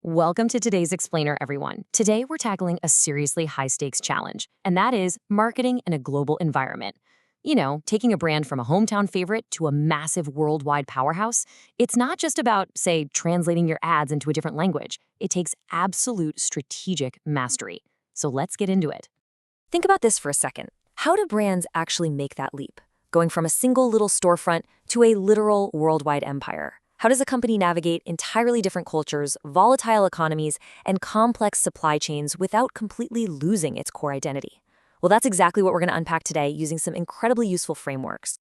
Welcome to today's Explainer, everyone. Today, we're tackling a seriously high-stakes challenge, and that is marketing in a global environment. Taking a brand from a hometown favorite to a massive worldwide powerhouse, it's not just about, say, translating your ads into a different language. It takes absolute strategic mastery. So let's get into it. Think about this for a second. How do brands actually make that leap? Going from a single little storefront to a literal worldwide empire? How does a company navigate entirely different cultures, volatile economies, and complex supply chains without completely losing its core identity? Well, that's exactly what we're going to unpack today using some incredibly useful frameworks.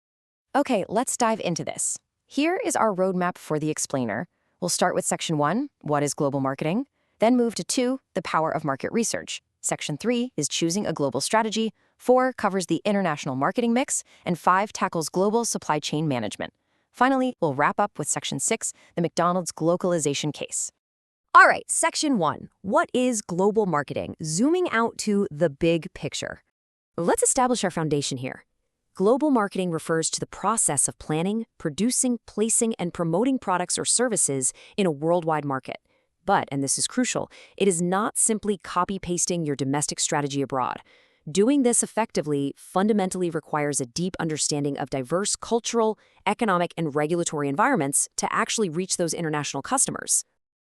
Okay, let's dive into this. Here is our roadmap for the explainer. We'll start with Section 1, what is global marketing? Then move to 2, the power of market research. Section 3 is choosing a global strategy. 4 covers the international marketing mix. And 5 tackles global supply chain management. Finally, we'll wrap up with Section 6, the McDonald's globalization case. All right, Section 1. What is global marketing? Zooming out to the big picture. Let's establish our foundation here. Global marketing refers to the process of planning, producing, placing, and promoting products or services in a worldwide market. But, and this is crucial, it is not simply copy-pasting your domestic strategy abroad. Doing this effectively fundamentally requires a deep understanding of diverse cultural, economic, and regulatory environments to actually reach those international customers.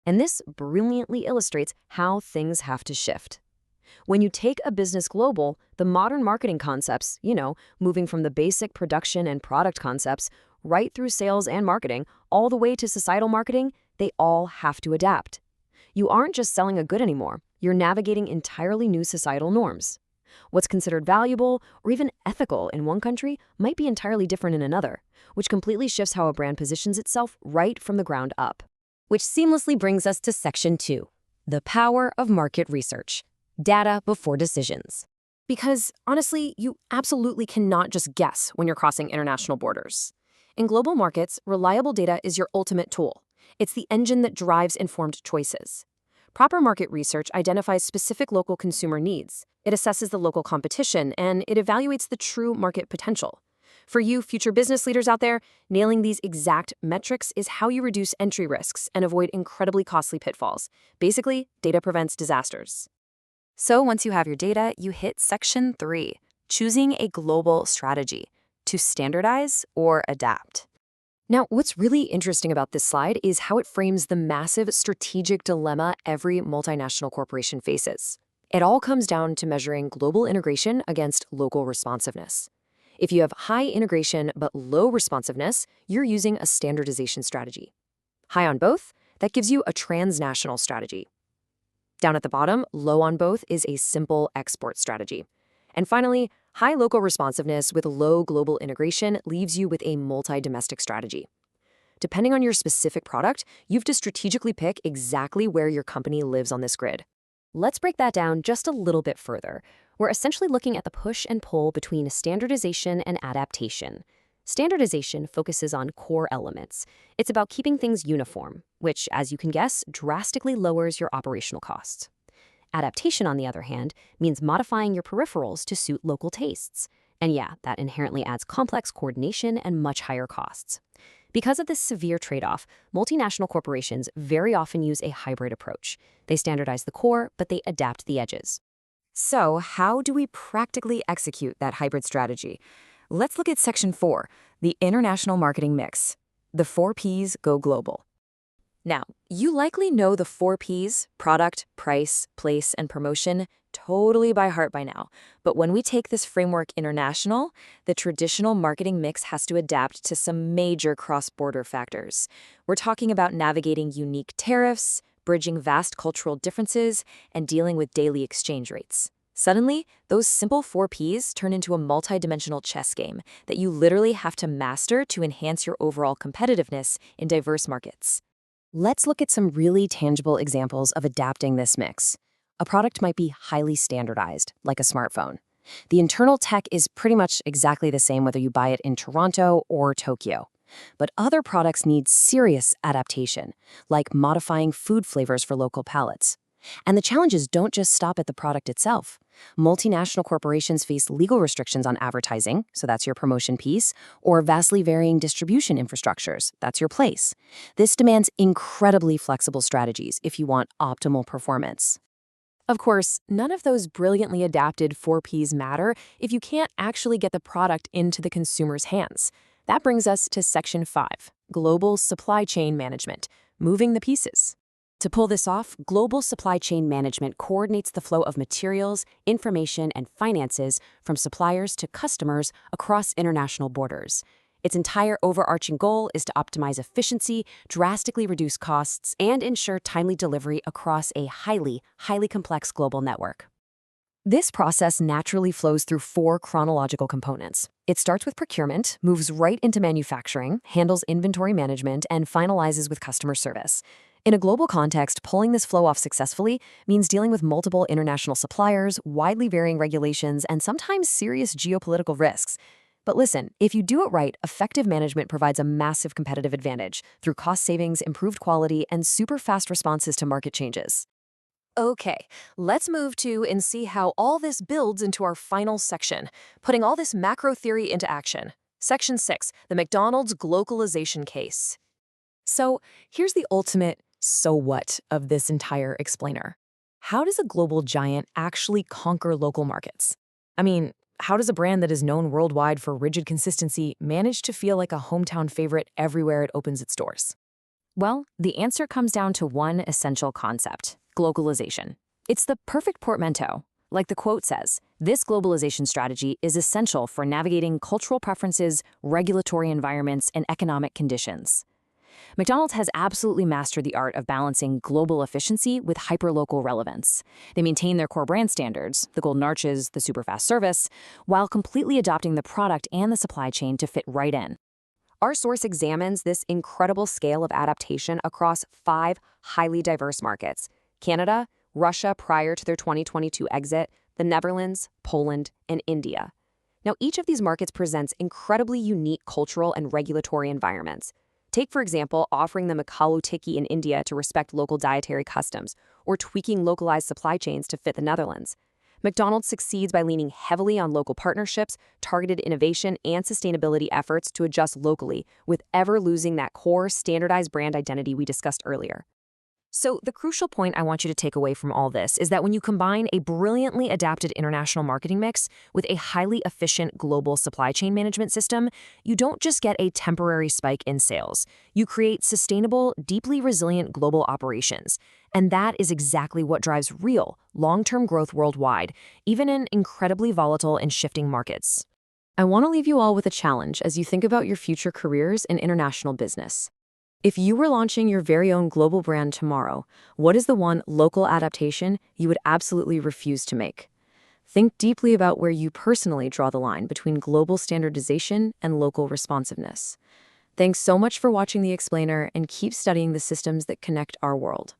And this brilliantly illustrates how things have to shift. When you take a business global, the modern marketing concepts, moving from the basic production and product concepts right through sales and marketing, all the way to societal marketing, they all have to adapt. You aren't just selling a good anymore, you're navigating entirely new societal norms. What's considered valuable or even ethical in one country might be entirely different in another, which completely shifts how a brand positions itself right from the ground up. Which seamlessly brings us to Section 2, the power of market research. Data before decisions. Because, honestly, you absolutely cannot just guess when you're crossing international borders. In global markets, reliable data is your ultimate tool. It's the engine that drives informed choices. Proper market research identifies specific local consumer needs. It assesses the local competition, and it evaluates the true market potential. For you future business leaders out there, nailing these exact metrics is how you reduce entry risks and avoid incredibly costly pitfalls. Basically, data prevents disasters. So once you have your data, you hit Section 3, choosing a global strategy to standardize or adapt. Now, what's really interesting about this slide is how it frames the massive strategic dilemma every multinational corporation faces. It all comes down to measuring global integration against local responsiveness. If you have high integration but low responsiveness, you're using a standardization strategy. High on both, that gives you a transnational strategy. Down at the bottom, low on both is a simple export strategy. And finally, high local responsiveness with low global integration leaves you with a multi-domestic strategy. Depending on your specific product, you have to strategically pick exactly where your company lives on this grid. Let's break that down just a little bit further. We're essentially looking at the push and pull between standardization and adaptation. Standardization focuses on core elements. It's about keeping things uniform, which, as you can guess, drastically lowers your operational costs. Adaptation, on the other hand, means modifying your peripherals to suit local tastes. And yeah, that inherently adds complex coordination and much higher costs. Because of this severe trade-off, multinational corporations very often use a hybrid approach. They standardize the core, but they adapt the edges. So, how do we practically execute that hybrid strategy? Let's look at Section 4, the international marketing mix. The 4 Ps go global. Now, you likely know the 4 Ps, product, price, place, and promotion, totally by heart by now. But when we take this framework international, the traditional marketing mix has to adapt to some major cross-border factors. We're talking about navigating unique tariffs, bridging vast cultural differences, and dealing with daily exchange rates. Suddenly, those simple 4 Ps turn into a multi-dimensional chess game that you literally have to master to enhance your overall competitiveness in diverse markets. Let's look at some really tangible examples of adapting this mix. A product might be highly standardized, like a smartphone. The internal tech is pretty much exactly the same whether you buy it in Toronto or Tokyo. But other products need serious adaptation, like modifying food flavors for local palates. And the challenges don't just stop at the product itself. Multinational corporations face legal restrictions on advertising, so that's your promotion piece, or vastly varying distribution infrastructures, that's your place. This demands incredibly flexible strategies if you want optimal performance. Of course, none of those brilliantly adapted 4Ps matter if you can't actually get the product into the consumer's hands. That brings us to Section 5, Global Supply Chain Management, moving the pieces. To pull this off, global supply chain management coordinates the flow of materials, information, and finances from suppliers to customers across international borders. Its entire overarching goal is to optimize efficiency, drastically reduce costs, and ensure timely delivery across a highly complex global network. This process naturally flows through 4 chronological components. It starts with procurement, moves right into manufacturing, handles inventory management, and finalizes with customer service. In a global context, pulling this flow off successfully means dealing with multiple international suppliers, widely varying regulations, and sometimes serious geopolitical risks. But listen, if you do it right, effective management provides a massive competitive advantage through cost savings, improved quality, and super fast responses to market changes. Okay, let's move to and see how all this builds into our final section, putting all this macro theory into action. Section 6, the McDonald's globalization case. So here's the ultimate so what of this entire explainer. How does a global giant actually conquer local markets? I mean, how does a brand that is known worldwide for rigid consistency manage to feel like a hometown favorite everywhere it opens its doors? Well, the answer comes down to one essential concept: globalization. It's the perfect portmanteau. Like the quote says, this globalization strategy is essential for navigating cultural preferences, regulatory environments, and economic conditions. McDonald's has absolutely mastered the art of balancing global efficiency with hyperlocal relevance. They maintain their core brand standards, the golden arches, the super fast service, while completely adopting the product and the supply chain to fit right in. Our source examines this incredible scale of adaptation across 5 highly diverse markets: Canada, Russia prior to their 2022 exit, the Netherlands, Poland, and India. Now, each of these markets presents incredibly unique cultural and regulatory environments. Take, for example, offering them a kalu tikki in India to respect local dietary customs, or tweaking localized supply chains to fit the Netherlands. McDonald's succeeds by leaning heavily on local partnerships, targeted innovation, and sustainability efforts to adjust locally, with ever losing that core standardized brand identity we discussed earlier. So the crucial point I want you to take away from all this is that when you combine a brilliantly adapted international marketing mix with a highly efficient global supply chain management system, you don't just get a temporary spike in sales. You create sustainable, deeply resilient global operations. And that is exactly what drives real, long-term growth worldwide, even in incredibly volatile and shifting markets. I want to leave you all with a challenge as you think about your future careers in international business. If you were launching your very own global brand tomorrow, what is the one local adaptation you would absolutely refuse to make? Think deeply about where you personally draw the line between global standardization and local responsiveness. Thanks so much for watching The Explainer, and keep studying the systems that connect our world.